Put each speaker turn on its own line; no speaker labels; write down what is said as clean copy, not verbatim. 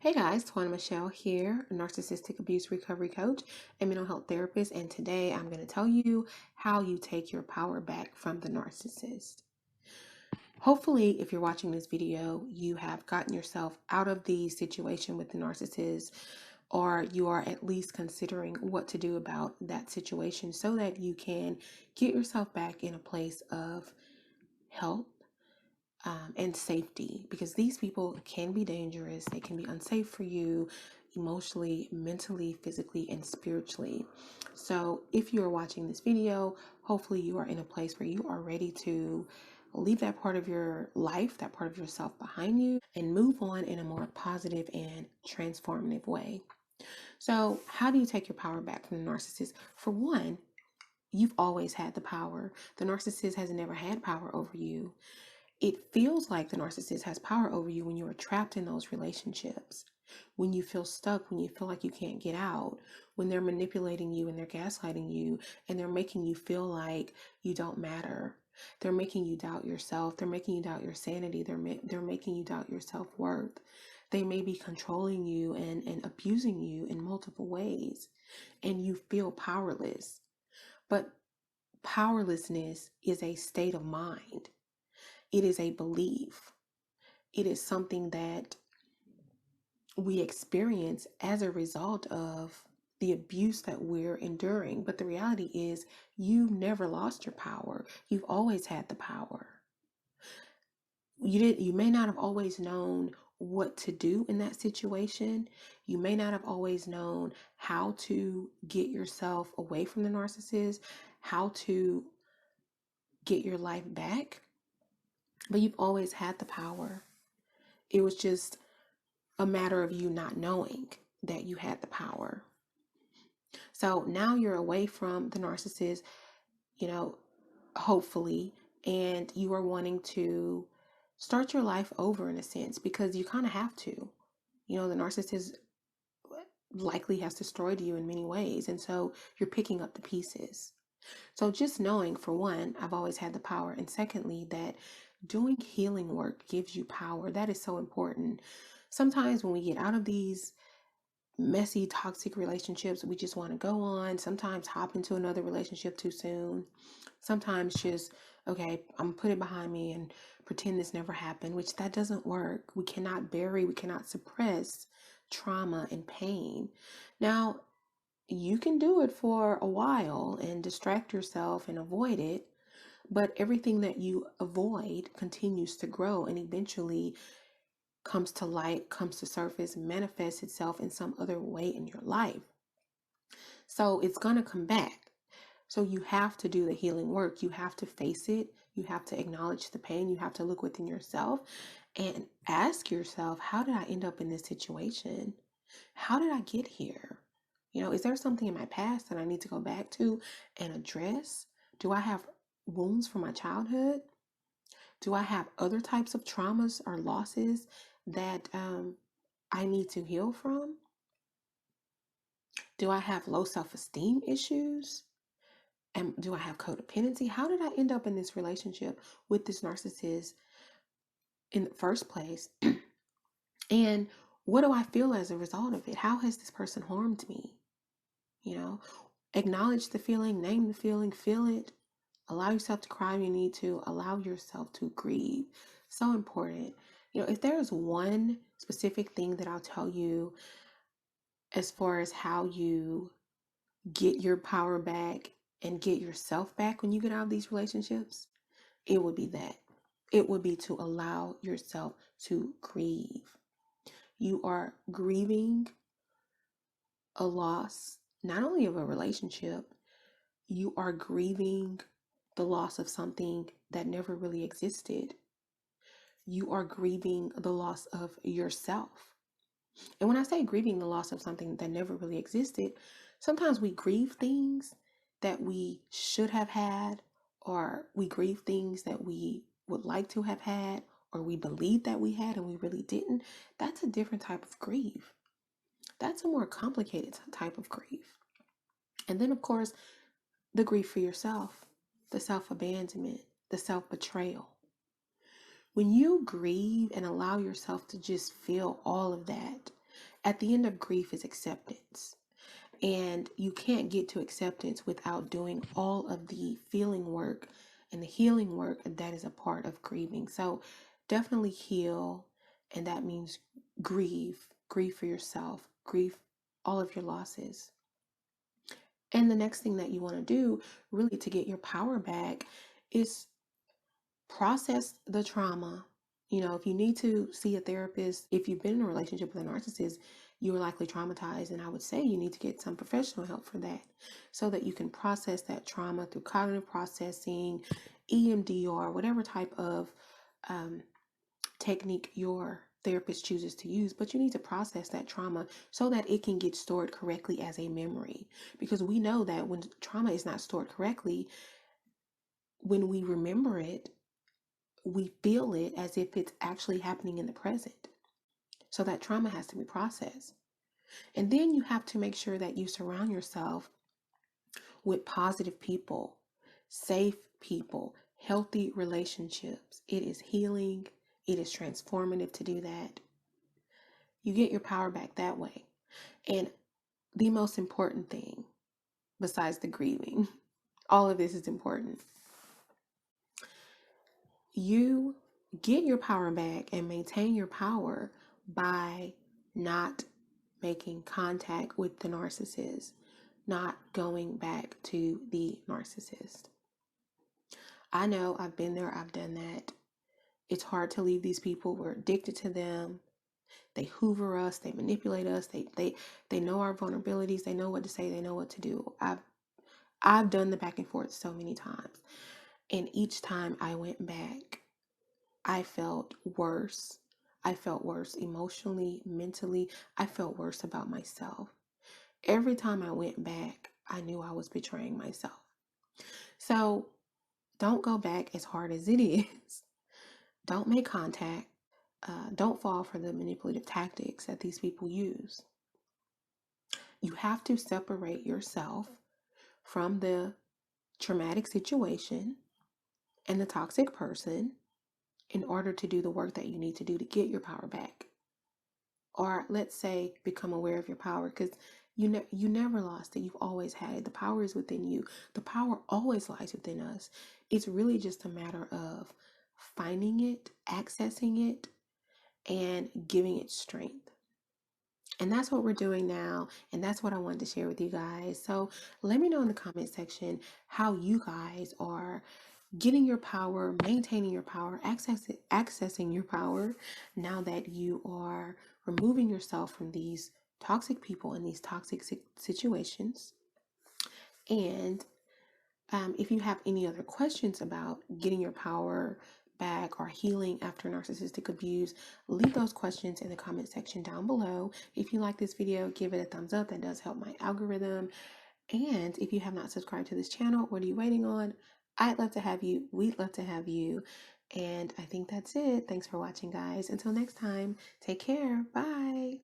Hey guys, Twana Michelle here, a narcissistic abuse recovery coach and mental health therapist, and today I'm going to tell you how you take your power back from the narcissist. Hopefully, if you're watching this video, you have gotten yourself out of the situation with the narcissist, or you are at least considering what to do about that situation so that you can get yourself back in a place of health and safety, because these people can be dangerous. They can be unsafe for you emotionally, mentally, physically, and spiritually. So if you are watching this video, hopefully you are in a place where you are ready to leave that part of your life, that part of yourself behind you, and move on in a more positive and transformative way. So how do you take your power back from the narcissist? For one, you've always had the power. The narcissist has never had power over you. It feels like the narcissist has power over you when you are trapped in those relationships, when you feel stuck, when you feel like you can't get out, when they're manipulating you and they're gaslighting you and they're making you feel like you don't matter. They're making you doubt yourself. They're making you doubt your sanity. They're making you doubt your self-worth. They may be controlling you and abusing you in multiple ways, and you feel powerless. But powerlessness is a state of mind. It is a belief. It is something that we experience as a result of the abuse that we're enduring. But the reality is, you've never lost your power. You've always had the power. You may not have always known what to do in that situation. You may not have always known how to get yourself away from the narcissist, how to get your life back, but you've always had the power. It was just a matter of you not knowing that you had the power. So now you're away from the narcissist, hopefully, and you are wanting to start your life over in a sense, because you kind of have to. The narcissist likely has destroyed you in many ways, and so you're picking up the pieces. So just knowing, for one, I've always had the power, and secondly, that doing healing work gives you power. That is so important. Sometimes when we get out of these messy, toxic relationships, we just want to go on, sometimes hop into another relationship too soon. Sometimes just, okay, I'm gonna put it behind me and pretend this never happened, which that doesn't work. We cannot we cannot suppress trauma and pain. Now, you can do it for a while and distract yourself and avoid it, but everything that you avoid continues to grow and eventually comes to light, comes to surface, manifests itself in some other way in your life. So it's going to come back. So you have to do the healing work. You have to face it. You have to acknowledge the pain. You have to look within yourself and ask yourself, how did I end up in this situation? How did I get here? Is there something in my past that I need to go back to and address? Do I have wounds from my childhood? Do I have other types of traumas or losses that I need to heal from? Do I have low self-esteem issues? And do I have codependency? How did I end up in this relationship with this narcissist in the first place? And what do I feel as a result of it? How has this person harmed me? Acknowledge the feeling, name the feeling, feel it. Allow yourself to cry when you need to. Allow yourself to grieve. So important. If there is one specific thing that I'll tell you as far as how you get your power back and get yourself back when you get out of these relationships, it would be that. It would be to allow yourself to grieve. You are grieving a loss, not only of a relationship, you are grieving the loss of something that never really existed. You are grieving the loss of yourself. And when I say grieving the loss of something that never really existed, sometimes we grieve things that we should have had, or we grieve things that we would like to have had, or we believe that we had and we really didn't. That's a different type of grief. That's a more complicated type of grief. And then, of course, the grief for yourself, the self-abandonment, the self-betrayal. When you grieve and allow yourself to just feel all of that, At the end of grief is acceptance. And you can't get to acceptance without doing all of the feeling work and the healing work that is a part of grieving. So definitely heal. And that means grieve. Grieve for yourself. Grieve all of your losses. And the next thing that you want to do, really, to get your power back is process the trauma. If you need to see a therapist, if you've been in a relationship with a narcissist, you were likely traumatized. And I would say you need to get some professional help for that so that you can process that trauma through cognitive processing, EMDR, whatever type of technique your therapist chooses to use. But you need to process that trauma so that it can get stored correctly as a memory. Because we know that when trauma is not stored correctly, when we remember it, we feel it as if it's actually happening in the present. So that trauma has to be processed. And then you have to make sure that you surround yourself with positive people, safe people, healthy relationships. It is healing. It is transformative to do that. You get your power back that way. And the most important thing, besides the grieving, all of this is important. You get your power back and maintain your power by not making contact with the narcissist, not going back to the narcissist. I know I've been there, I've done that. It's hard to leave these people. We're addicted to them. They hoover us, they manipulate us, they know our vulnerabilities, they know what to say, they know what to do. I've done the back and forth so many times. And each time I went back, I felt worse. I felt worse emotionally, mentally. I felt worse about myself. Every time I went back, I knew I was betraying myself. So don't go back as hard as it is. Don't make contact. Don't fall for the manipulative tactics that these people use. You have to separate yourself from the traumatic situation and the toxic person in order to do the work that you need to do to get your power back. Or let's say become aware of your power, because you never lost it. You've always had it. The power is within you. The power always lies within us. It's really just a matter of finding it, accessing it, and giving it strength. And that's what we're doing now. And that's what I wanted to share with you guys. So let me know in the comment section how you guys are getting your power, maintaining your power, accessing your power now that you are removing yourself from these toxic people and these toxic situations. And if you have any other questions about getting your power back or healing after narcissistic abuse, leave those questions in the comment section down below. If you like this video, give it a thumbs up. That does help my algorithm. And if you have not subscribed to this channel, what are you waiting on? I'd love to have you. We'd love to have you. And I think that's it. Thanks for watching, guys. Until next time, take care. Bye.